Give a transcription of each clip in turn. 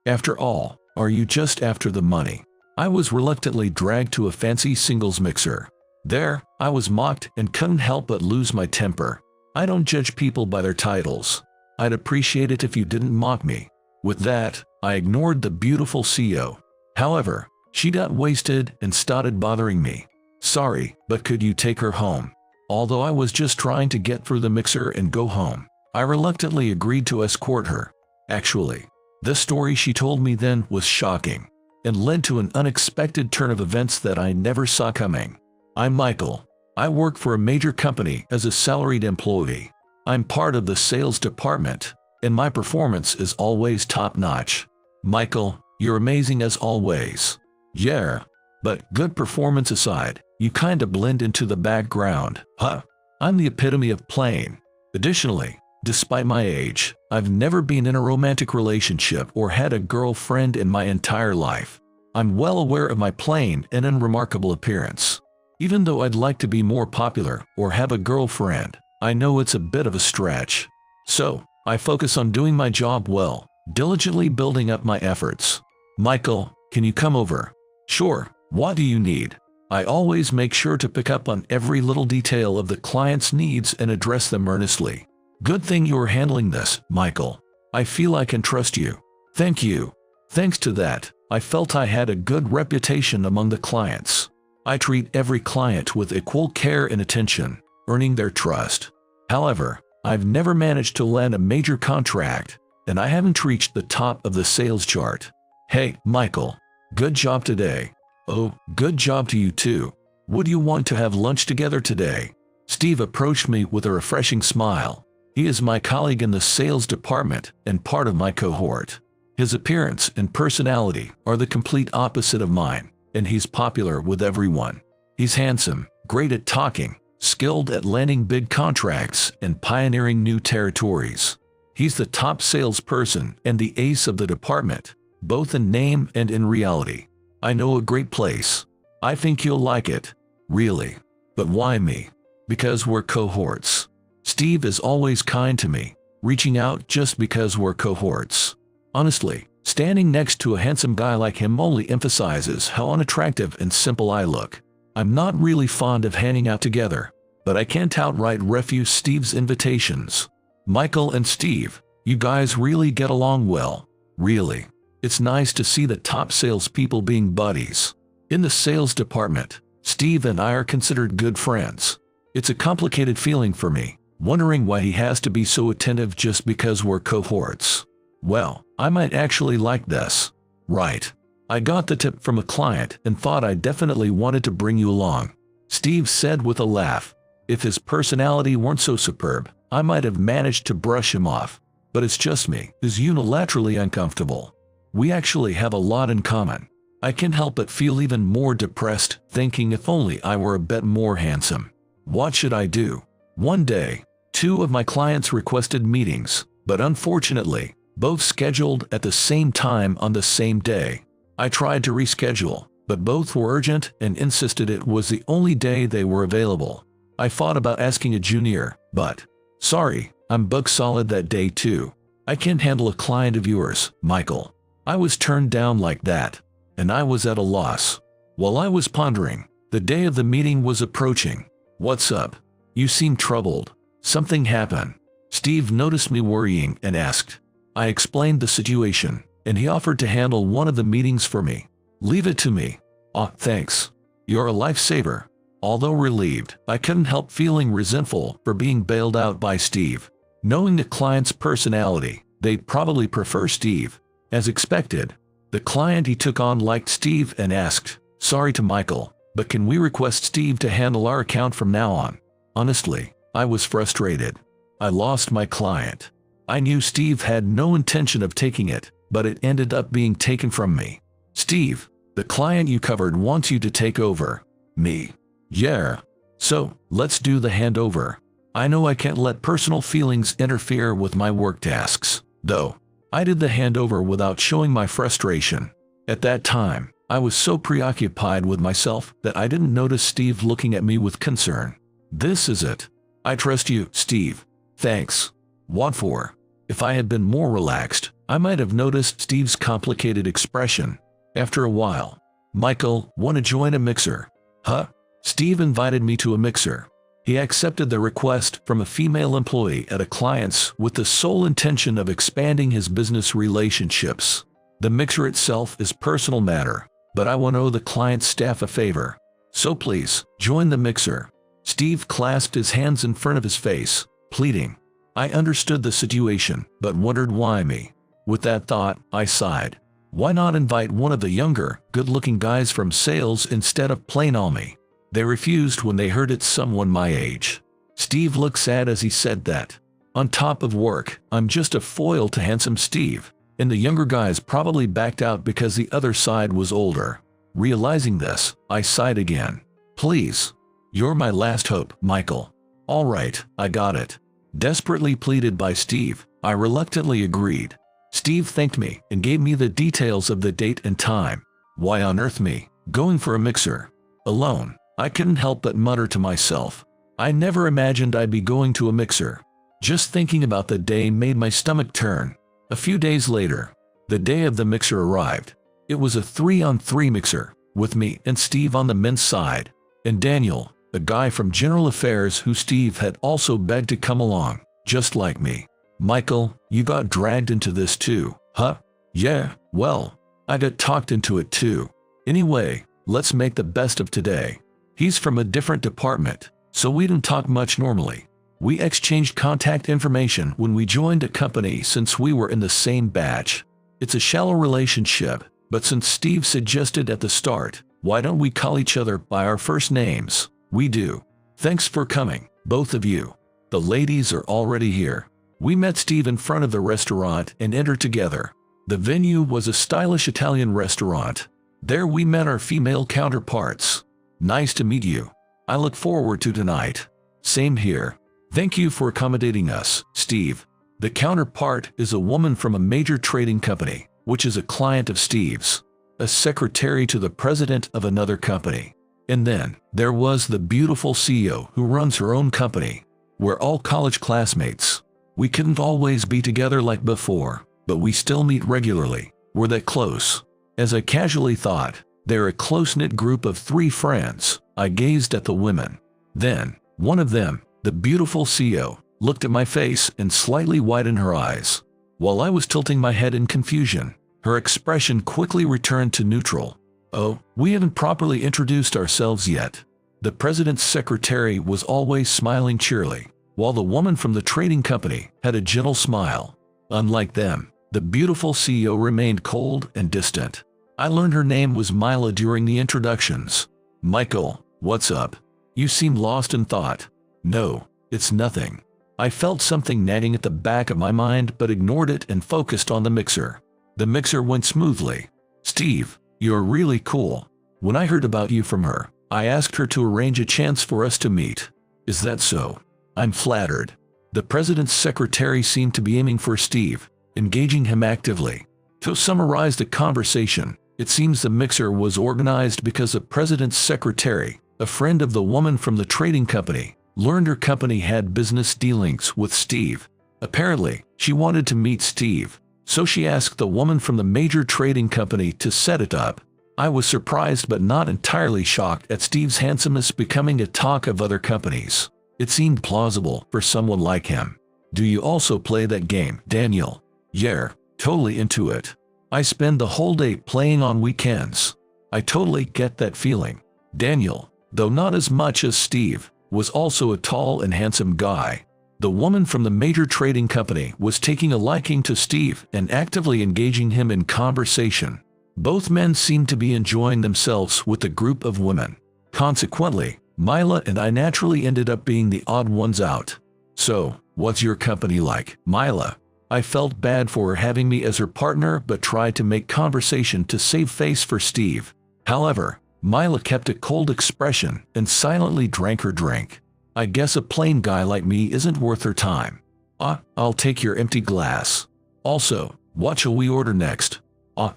After all, are you just after the money? I was reluctantly dragged to a fancy singles mixer. There, I was mocked and couldn't help but lose my temper. I don't judge people by their titles. I'd appreciate it if you didn't mock me. With that, I ignored the beautiful CEO. However, she got wasted and started bothering me. Sorry, but could you take her home? Although I was just trying to get through the mixer and go home, I reluctantly agreed to escort her. Actually, the story she told me then was shocking and led to an unexpected turn of events that I never saw coming. I'm Michael. I work for a major company as a salaried employee. I'm part of the sales department, and my performance is always top-notch. Michael, you're amazing as always. Yeah, but good performance aside, you kinda blend into the background, huh? I'm the epitome of plain. Additionally, despite my age, I've never been in a romantic relationship or had a girlfriend in my entire life. I'm well aware of my plain and unremarkable appearance. Even though I'd like to be more popular or have a girlfriend, I know it's a bit of a stretch. So, I focus on doing my job well, diligently building up my efforts. Michael, can you come over? Sure, what do you need? I always make sure to pick up on every little detail of the client's needs and address them earnestly. Good thing you're handling this, Michael. I feel I can trust you. Thank you. Thanks to that, I felt I had a good reputation among the clients. I treat every client with equal care and attention, earning their trust. However, I've never managed to land a major contract, and I haven't reached the top of the sales chart. Hey, Michael. Good job today. Oh, good job to you too. Would you want to have lunch together today? Steve approached me with a refreshing smile. He is my colleague in the sales department and part of my cohort. His appearance and personality are the complete opposite of mine, and he's popular with everyone. He's handsome, great at talking, skilled at landing big contracts and pioneering new territories. He's the top salesperson and the ace of the department, both in name and in reality. I know a great place. I think you'll like it. Really. But why me? Because we're cohorts. Steve is always kind to me, reaching out just because we're cohorts. Honestly, standing next to a handsome guy like him only emphasizes how unattractive and simple I look. I'm not really fond of hanging out together, but I can't outright refuse Steve's invitations. Michael and Steve, you guys really get along well. Really. It's nice to see the top salespeople being buddies. In the sales department, Steve and I are considered good friends. It's a complicated feeling for me, wondering why he has to be so attentive just because we're cohorts. Well, I might actually like this. Right. I got the tip from a client and thought I definitely wanted to bring you along. Steve said with a laugh. If his personality weren't so superb, I might have managed to brush him off. But it's just me who's unilaterally uncomfortable. We actually have a lot in common. I can't help but feel even more depressed, thinking if only I were a bit more handsome. What should I do? One day, two of my clients requested meetings, but unfortunately, both scheduled at the same time on the same day. I tried to reschedule, but both were urgent and insisted it was the only day they were available. I thought about asking a junior, but sorry, I'm booked solid that day too. I can't handle a client of yours, Michael. I was turned down like that, and I was at a loss. While I was pondering, the day of the meeting was approaching. What's up? You seem troubled. Something happened. Steve noticed me worrying and asked. I explained the situation, and he offered to handle one of the meetings for me. Leave it to me. Oh, thanks. You're a lifesaver. Although relieved, I couldn't help feeling resentful for being bailed out by Steve. Knowing the client's personality, they'd probably prefer Steve. As expected, the client he took on liked Steve and asked, "Sorry to Michael, but can we request Steve to handle our account from now on?" Honestly, I was frustrated. I lost my client. I knew Steve had no intention of taking it, but it ended up being taken from me. Steve, the client you covered wants you to take over. Me. Yeah. So, let's do the handover. I know I can't let personal feelings interfere with my work tasks, though. I did the handover without showing my frustration. At that time, I was so preoccupied with myself that I didn't notice Steve looking at me with concern. This is it. I trust you, Steve. Thanks. What for? If I had been more relaxed, I might have noticed Steve's complicated expression. After a while, Michael, want to join a mixer? Huh? Steve invited me to a mixer. He accepted the request from a female employee at a client's with the sole intention of expanding his business relationships. The mixer itself is personal matter, but I want to owe the client's staff a favor. So please, join the mixer. Steve clasped his hands in front of his face, pleading. I understood the situation, but wondered why me. With that thought, I sighed. Why not invite one of the younger, good-looking guys from sales instead of plain all me? They refused when they heard it's someone my age. Steve looked sad as he said that. On top of work, I'm just a foil to handsome Steve, and the younger guys probably backed out because the other side was older. Realizing this, I sighed again. Please. You're my last hope, Michael. All right, I got it. Desperately pleaded by Steve, I reluctantly agreed. Steve thanked me and gave me the details of the date and time. Why on earth me, going for a mixer? Alone, I couldn't help but mutter to myself. I never imagined I'd be going to a mixer. Just thinking about the day made my stomach turn. A few days later, the day of the mixer arrived. It was a 3-on-3 mixer, with me and Steve on the men's side, and Daniel, a guy from General Affairs who Steve had also begged to come along, just like me. Michael, you got dragged into this too, huh? Yeah, well, I got talked into it too. Anyway, let's make the best of today. He's from a different department, so we didn't talk much normally. We exchanged contact information when we joined a company since we were in the same batch. It's a shallow relationship, but since Steve suggested at the start, why don't we call each other by our first names? We do. Thanks for coming, both of you. The ladies are already here. We met Steve in front of the restaurant and entered together. The venue was a stylish Italian restaurant. There we met our female counterparts. Nice to meet you. I look forward to tonight. Same here. Thank you for accommodating us, Steve. The counterpart is a woman from a major trading company, which is a client of Steve's, a secretary to the president of another company. And then, there was the beautiful CEO who runs her own company. We're all college classmates. We couldn't always be together like before, but we still meet regularly. We're that close. As I casually thought, they're a close-knit group of 3 friends. I gazed at the women. Then, one of them, the beautiful CEO, looked at my face and slightly widened her eyes. While I was tilting my head in confusion, her expression quickly returned to neutral. Oh, we haven't properly introduced ourselves yet. The president's secretary was always smiling cheerily, while the woman from the trading company had a gentle smile. Unlike them, the beautiful CEO remained cold and distant. I learned her name was Mila during the introductions. Michael, what's up? You seem lost in thought. No, it's nothing. I felt something nagging at the back of my mind but ignored it and focused on the mixer. The mixer went smoothly. Steve, you're really cool. When I heard about you from her, I asked her to arrange a chance for us to meet. Is that so? I'm flattered. The president's secretary seemed to be aiming for Steve, engaging him actively. To summarize the conversation, it seems the mixer was organized because the president's secretary, a friend of the woman from the trading company, learned her company had business dealings with Steve. Apparently, she wanted to meet Steve, so she asked the woman from the major trading company to set it up. I was surprised but not entirely shocked at Steve's handsomeness becoming a talk of other companies. It seemed plausible for someone like him. Do you also play that game, Daniel? Yeah, totally into it. I spend the whole day playing on weekends. I totally get that feeling. Daniel, though not as much as Steve, was also a tall and handsome guy. The woman from the major trading company was taking a liking to Steve and actively engaging him in conversation. Both men seemed to be enjoying themselves with the group of women. Consequently, Mila and I naturally ended up being the odd ones out. So, what's your company like, Mila? I felt bad for her having me as her partner but tried to make conversation to save face for Steve. However, Mila kept a cold expression and silently drank her drink. I guess a plain guy like me isn't worth her time. I'll take your empty glass. Also, what shall we order next?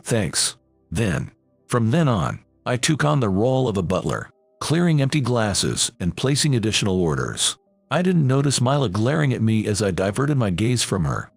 Thanks. From then on, I took on the role of a butler, clearing empty glasses and placing additional orders. I didn't notice Mila glaring at me as I diverted my gaze from her.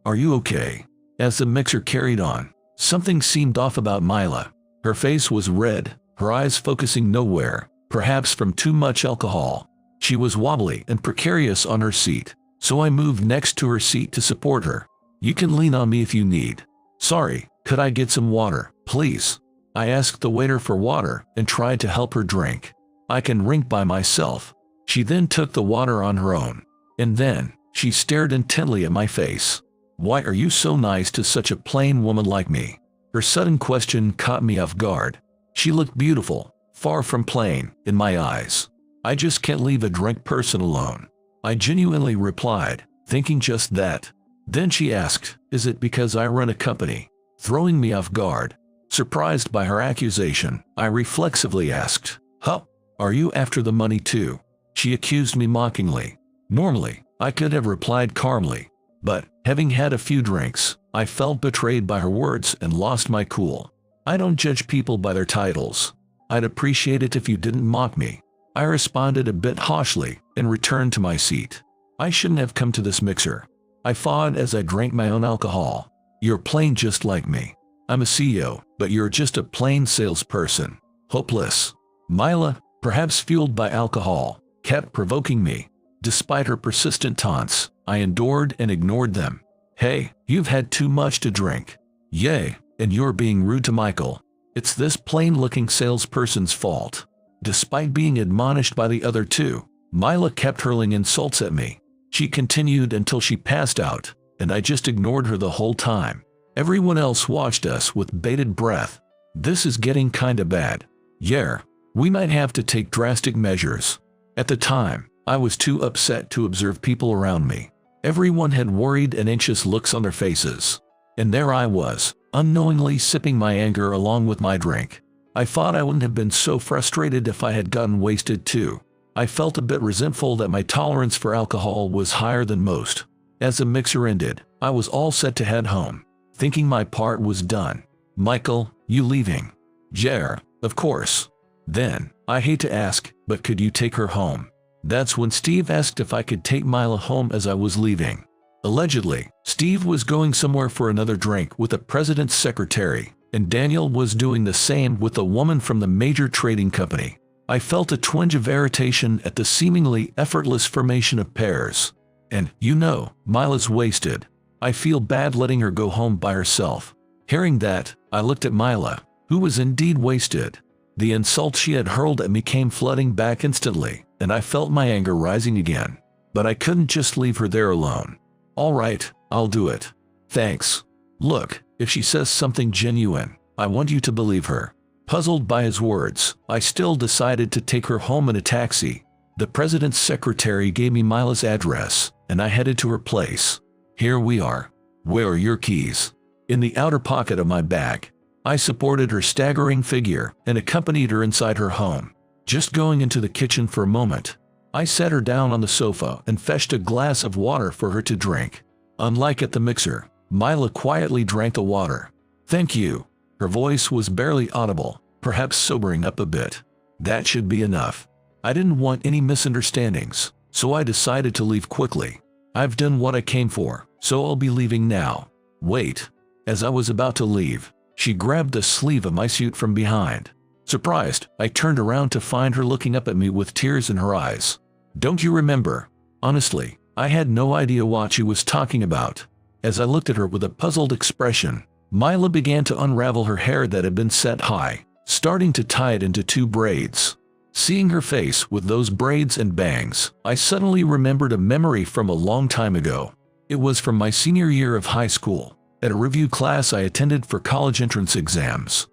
Are you okay? As the mixer carried on, something seemed off about Mila. Her face was red, her eyes focusing nowhere, perhaps from too much alcohol. She was wobbly and precarious on her seat, so I moved next to her seat to support her. You can lean on me if you need. Sorry, could I get some water, please? I asked the waiter for water and tried to help her drink. I can drink by myself. She then took the water on her own. And then, she stared intently at my face. Why are you so nice to such a plain woman like me? Her sudden question caught me off guard. She looked beautiful, far from plain, in my eyes. I just can't leave a drunk person alone. I genuinely replied, thinking just that. Then she asked, is it because I run a company? Throwing me off guard. Surprised by her accusation, I reflexively asked, huh? Are you after the money too? She accused me mockingly. Normally, I could have replied calmly, but, having had a few drinks, I felt betrayed by her words and lost my cool. I don't judge people by their titles. I'd appreciate it if you didn't mock me. I responded a bit harshly and returned to my seat. I shouldn't have come to this mixer. I thawed as I drank my own alcohol. You're plain just like me. I'm a CEO, but you're just a plain salesperson. Hopeless. Mila, perhaps fueled by alcohol, kept provoking me. Despite her persistent taunts, I endured and ignored them. Hey, you've had too much to drink. Yay, and you're being rude to Michael. It's this plain-looking salesperson's fault. Despite being admonished by the other two, Mila kept hurling insults at me. She continued until she passed out, and I just ignored her the whole time. Everyone else watched us with bated breath. This is getting kinda bad. Yeah, we might have to take drastic measures. At the time, I was too upset to observe people around me. Everyone had worried and anxious looks on their faces. And there I was, unknowingly sipping my anger along with my drink. I thought I wouldn't have been so frustrated if I had gotten wasted too. I felt a bit resentful that my tolerance for alcohol was higher than most. As the mixer ended, I was all set to head home, thinking my part was done. Michael, you leaving? Yeah, of course. Then, I hate to ask, but could you take her home? That's when Steve asked if I could take Mila home as I was leaving. Allegedly, Steve was going somewhere for another drink with the president's secretary, and Daniel was doing the same with a woman from the major trading company. I felt a twinge of irritation at the seemingly effortless formation of pairs. And, you know, Mila's wasted. I feel bad letting her go home by herself. Hearing that, I looked at Mila, who was indeed wasted. The insults she had hurled at me came flooding back instantly, and I felt my anger rising again. But I couldn't just leave her there alone. All right, I'll do it. Thanks. Look, if she says something genuine, I want you to believe her. Puzzled by his words, I still decided to take her home in a taxi. The president's secretary gave me Mila's address, and I headed to her place. Here we are. Where are your keys? In the outer pocket of my bag. I supported her staggering figure and accompanied her inside her home. Just going into the kitchen for a moment, I sat her down on the sofa and fetched a glass of water for her to drink. Unlike at the mixer, Mila quietly drank the water. Thank you. Her voice was barely audible, perhaps sobering up a bit. That should be enough. I didn't want any misunderstandings, so I decided to leave quickly. I've done what I came for, so I'll be leaving now. Wait. As I was about to leave, she grabbed the sleeve of my suit from behind. Surprised, I turned around to find her looking up at me with tears in her eyes. Don't you remember? Honestly, I had no idea what she was talking about. As I looked at her with a puzzled expression, Mila began to unravel her hair that had been set high, starting to tie it into 2 braids. Seeing her face with those braids and bangs, I suddenly remembered a memory from a long time ago. It was from my senior year of high school, at a review class I attended for college entrance exams.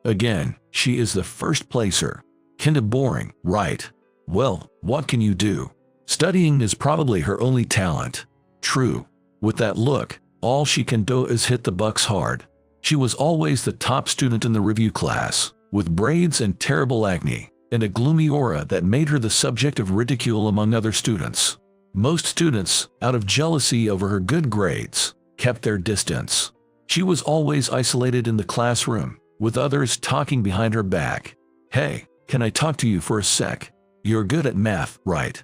Again, she is the first placer. Kinda boring, right? Well, what can you do? Studying is probably her only talent. True. With that look, all she can do is hit the bucks hard. She was always the top student in the review class, with braids and terrible acne, and a gloomy aura that made her the subject of ridicule among other students. Most students, out of jealousy over her good grades, kept their distance. She was always isolated in the classroom, with others talking behind her back. Hey, can I talk to you for a sec? You're good at math, right?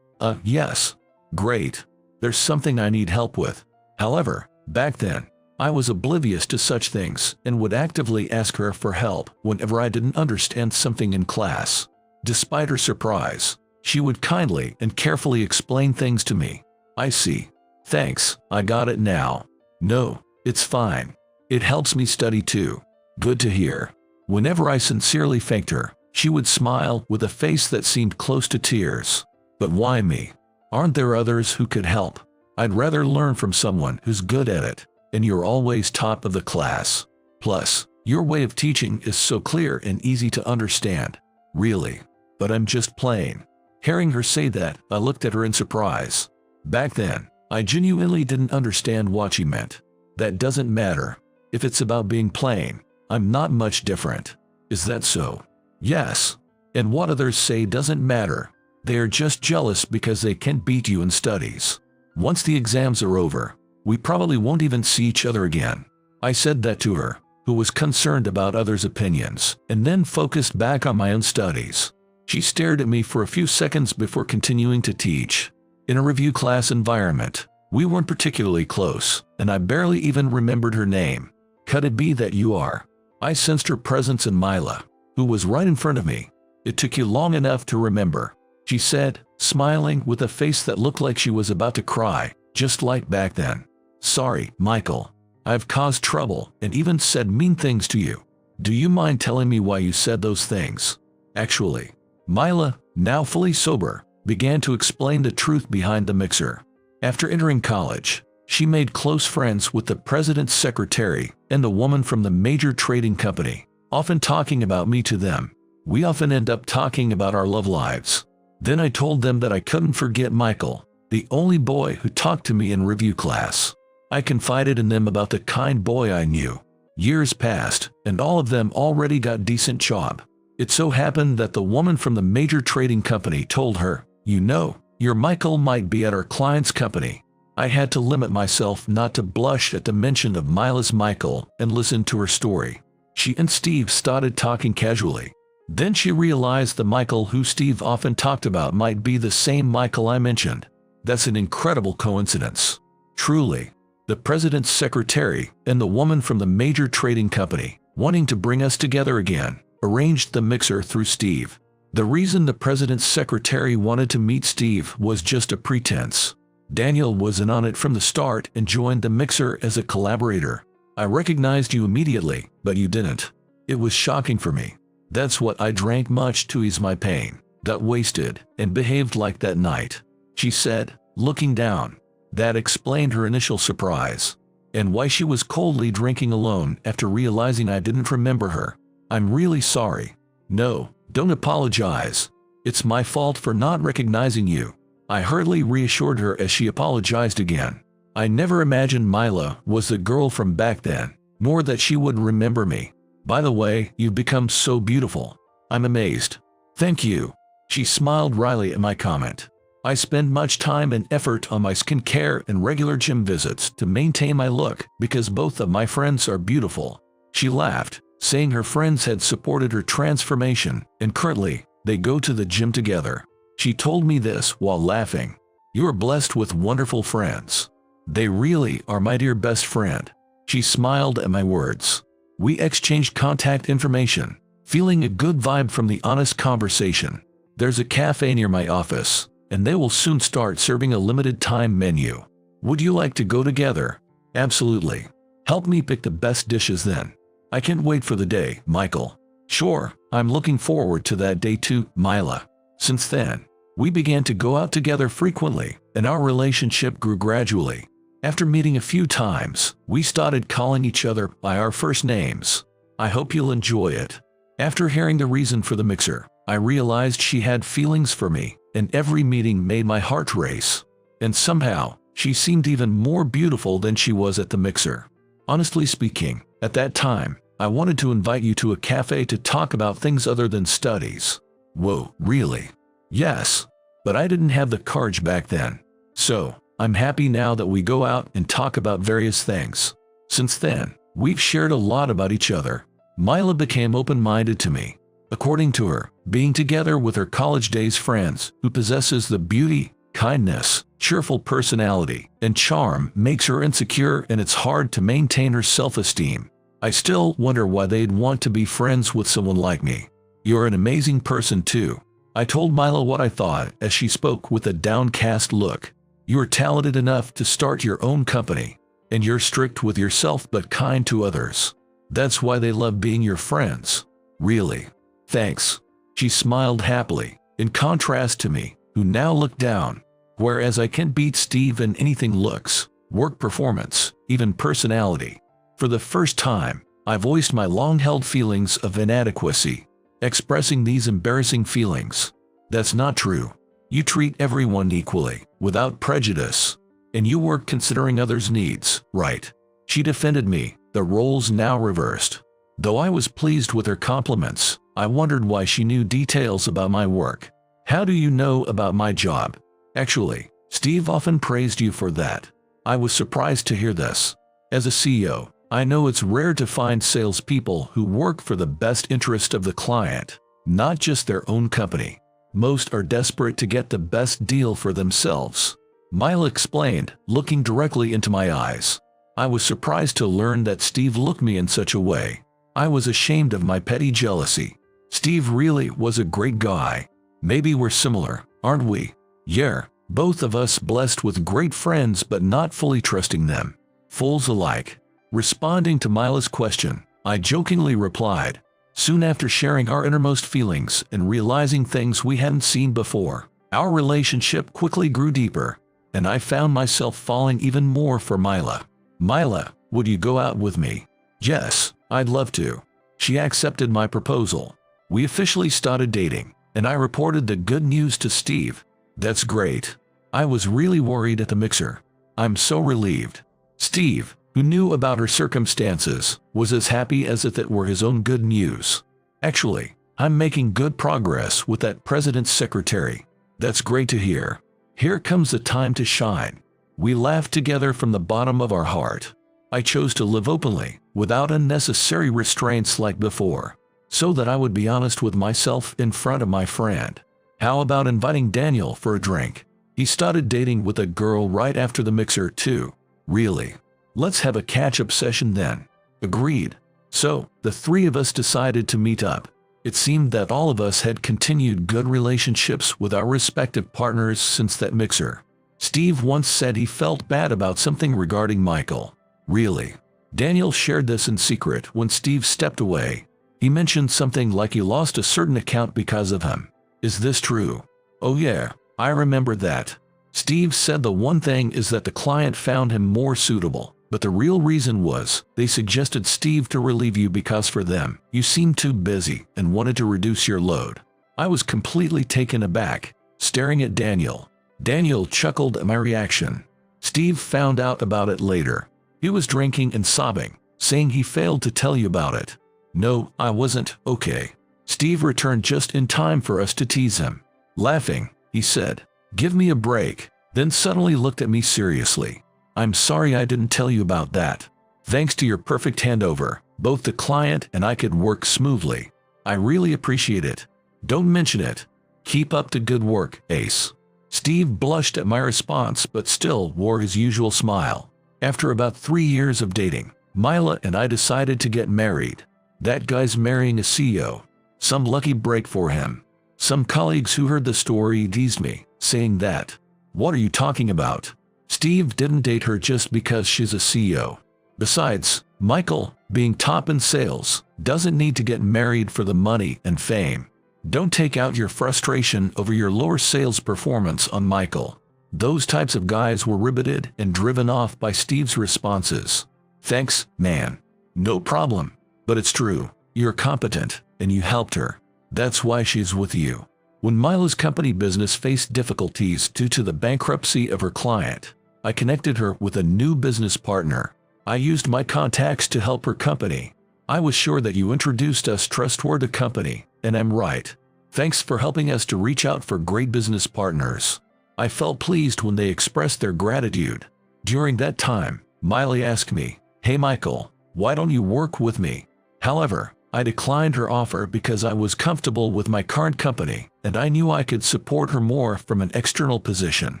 Yes. Great. There's something I need help with. However, Back then, I was oblivious to such things and would actively ask her for help whenever I didn't understand something in class. Despite her surprise, she would kindly and carefully explain things to me. I see. Thanks, I got it now. No, it's fine. It helps me study too. Good to hear. Whenever I sincerely thanked her, she would smile with a face that seemed close to tears. But why me? Aren't there others who could help? I'd rather learn from someone who's good at it, and you're always top of the class. Plus, your way of teaching is so clear and easy to understand. Really. But I'm just playing. Hearing her say that, I looked at her in surprise. Back then, I genuinely didn't understand what she meant. That doesn't matter. If it's about being plain, I'm not much different. Is that so? Yes. And what others say doesn't matter. They are just jealous because they can't beat you in studies. Once the exams are over, we probably won't even see each other again. I said that to her, who was concerned about others' opinions, and then focused back on my own studies. She stared at me for a few seconds before continuing to teach. In a review class environment, we weren't particularly close, and I barely even remembered her name. Could it be that you are? I sensed her presence in Mila, who was right in front of me. It took you long enough to remember, she said, smiling with a face that looked like she was about to cry, just like back then. Sorry, Michael. I've caused trouble and even said mean things to you. Do you mind telling me why you said those things? Actually, Mila, now fully sober, began to explain the truth behind the mixer. After entering college, she made close friends with the president's secretary and the woman from the major trading company, often talking about me to them. We often end up talking about our love lives. Then I told them that I couldn't forget Michael, the only boy who talked to me in review class. I confided in them about the kind boy I knew. Years passed, and all of them already got decent job. It so happened that the woman from the major trading company told her, "You know, your Michael might be at our client's company." I had to limit myself not to blush at the mention of Mila's Michael and listen to her story. She and Steve started talking casually. Then she realized the Michael who Steve often talked about might be the same Michael I mentioned. That's an incredible coincidence. Truly. The president's secretary and the woman from the major trading company, wanting to bring us together again, arranged the mixer through Steve. The reason the president's secretary wanted to meet Steve was just a pretense. Daniel was in on it from the start and joined the mixer as a collaborator. I recognized you immediately, but you didn't. It was shocking for me. That's what I drank much to ease my pain, got wasted, and behaved like that night, she said, looking down. That explained her initial surprise, and why she was coldly drinking alone after realizing I didn't remember her. I'm really sorry. No, don't apologize. It's my fault for not recognizing you. I hurriedly reassured her as she apologized again. I never imagined Mila was the girl from back then, nor that she would remember me. By the way, you've become so beautiful. I'm amazed. Thank you. She smiled wryly at my comment. I spend much time and effort on my skincare and regular gym visits to maintain my look because both of my friends are beautiful. She laughed, saying her friends had supported her transformation and currently, they go to the gym together. She told me this while laughing. You are blessed with wonderful friends. They really are my dear best friend. She smiled at my words. We exchanged contact information, feeling a good vibe from the honest conversation. There's a cafe near my office, and they will soon start serving a limited-time menu. Would you like to go together? Absolutely. Help me pick the best dishes then. I can't wait for the day, Michael. Sure, I'm looking forward to that day too, Mila. Since then, we began to go out together frequently, and our relationship grew gradually. After meeting a few times, we started calling each other by our first names. I hope you'll enjoy it. After hearing the reason for the mixer, I realized she had feelings for me, and every meeting made my heart race. And somehow, she seemed even more beautiful than she was at the mixer. Honestly speaking, at that time, I wanted to invite you to a cafe to talk about things other than studies. Whoa, really? Yes, but I didn't have the courage back then. So, I'm happy now that we go out and talk about various things. Since then, we've shared a lot about each other. Mila became open-minded to me. According to her, being together with her college days friends who possesses the beauty, kindness, cheerful personality, and charm makes her insecure, and it's hard to maintain her self-esteem. I still wonder why they'd want to be friends with someone like me. You're an amazing person too. I told Mila what I thought as she spoke with a downcast look. You're talented enough to start your own company, and you're strict with yourself but kind to others. That's why they love being your friends. Really. Thanks. She smiled happily, in contrast to me, who now looked down. Whereas I can't beat Steve in anything: looks, work performance, even personality. For the first time, I voiced my long-held feelings of inadequacy, expressing these embarrassing feelings. That's not true. You treat everyone equally, without prejudice. And you work considering others' needs, right? She defended me, the roles now reversed. Though I was pleased with her compliments, I wondered why she knew details about my work. How do you know about my job? Actually, Steve often praised you for that. I was surprised to hear this. As a CEO, I know it's rare to find salespeople who work for the best interest of the client, not just their own company. Most are desperate to get the best deal for themselves. Mila explained, looking directly into my eyes. I was surprised to learn that Steve looked me in such a way. I was ashamed of my petty jealousy. Steve really was a great guy. Maybe we're similar, aren't we? Yeah, both of us blessed with great friends but not fully trusting them. Fools alike. Responding to Mila's question, I jokingly replied, soon after sharing our innermost feelings and realizing things we hadn't seen before. Our relationship quickly grew deeper, and I found myself falling even more for Mila. Mila, would you go out with me? Yes, I'd love to. She accepted my proposal. We officially started dating, and I reported the good news to Steve. That's great. I was really worried at the mixer. I'm so relieved. Steve, who knew about her circumstances, was as happy as if it were his own good news. Actually, I'm making good progress with that president's secretary. That's great to hear. Here comes the time to shine. We laughed together from the bottom of our heart. I chose to live openly, without unnecessary restraints like before, so that I would be honest with myself in front of my friend. How about inviting Daniel for a drink? He started dating with a girl right after the mixer too. Really? Let's have a catch-up session then. Agreed. So, the three of us decided to meet up. It seemed that all of us had continued good relationships with our respective partners since that mixer. Steve once said he felt bad about something regarding Michael. Really? Daniel shared this in secret when Steve stepped away. He mentioned something like he lost a certain account because of him. Is this true? Oh yeah, I remember that. Steve said the one thing is that the client found him more suitable. But the real reason was, they suggested Steve to relieve you because for them, you seemed too busy and wanted to reduce your load. I was completely taken aback, staring at Daniel. Daniel chuckled at my reaction. Steve found out about it later. He was drinking and sobbing, saying he failed to tell you about it. No, I wasn't, okay. Steve returned just in time for us to tease him. Laughing, he said, "Give me a break," then suddenly looked at me seriously. I'm sorry I didn't tell you about that. Thanks to your perfect handover, both the client and I could work smoothly. I really appreciate it. Don't mention it. Keep up the good work, Ace. Steve blushed at my response but still wore his usual smile. After about 3 years of dating, Mila and I decided to get married. That guy's marrying a CEO. Some lucky break for him. Some colleagues who heard the story teased me, saying that, "What are you talking about? Steve didn't date her just because she's a CEO. Besides, Michael, being top in sales, doesn't need to get married for the money and fame. Don't take out your frustration over your lower sales performance on Michael." Those types of guys were riveted and driven off by Steve's responses. Thanks, man. No problem. But it's true. You're competent, and you helped her. That's why she's with you. When Mila's company business faced difficulties due to the bankruptcy of her client, I connected her with a new business partner. I used my contacts to help her company. I was sure that you introduced us trustworthy company, and I'm right. Thanks for helping us to reach out for great business partners. I felt pleased when they expressed their gratitude. During that time, Miley asked me, "Hey Michael, why don't you work with me?" However, I declined her offer because I was comfortable with my current company, and I knew I could support her more from an external position.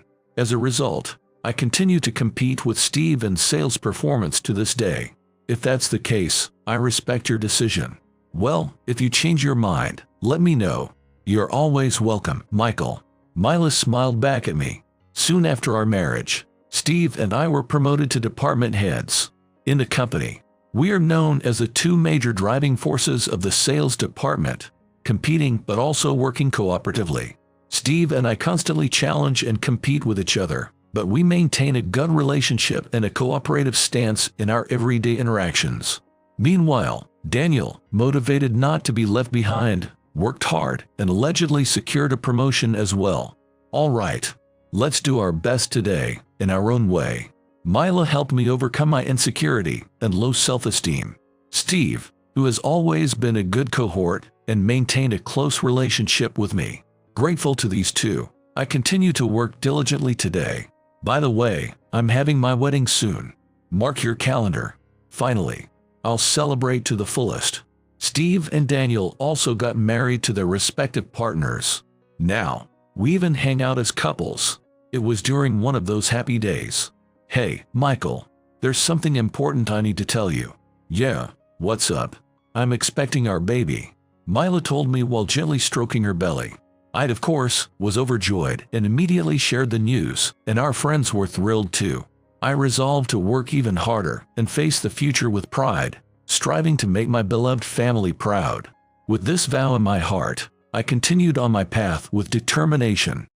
As a result, I continue to compete with Steve in sales performance to this day. If that's the case, I respect your decision. Well, if you change your mind, let me know. You're always welcome, Michael. Mila smiled back at me. Soon after our marriage, Steve and I were promoted to department heads. In the company, we are known as the two major driving forces of the sales department, competing but also working cooperatively. Steve and I constantly challenge and compete with each other, but we maintain a good relationship and a cooperative stance in our everyday interactions. Meanwhile, Daniel, motivated not to be left behind, worked hard and allegedly secured a promotion as well. All right, let's do our best today, in our own way. Mila helped me overcome my insecurity and low self-esteem. Steve, who has always been a good cohort and maintained a close relationship with me. Grateful to these two, I continue to work diligently today. By the way, I'm having my wedding soon. Mark your calendar. Finally, I'll celebrate to the fullest. Steve and Daniel also got married to their respective partners. Now, we even hang out as couples. It was during one of those happy days. Hey, Michael, there's something important I need to tell you. Yeah, what's up? I'm expecting our baby. Mila told me while gently stroking her belly. I, of course, was overjoyed and immediately shared the news, and our friends were thrilled too. I resolved to work even harder and face the future with pride, striving to make my beloved family proud. With this vow in my heart, I continued on my path with determination.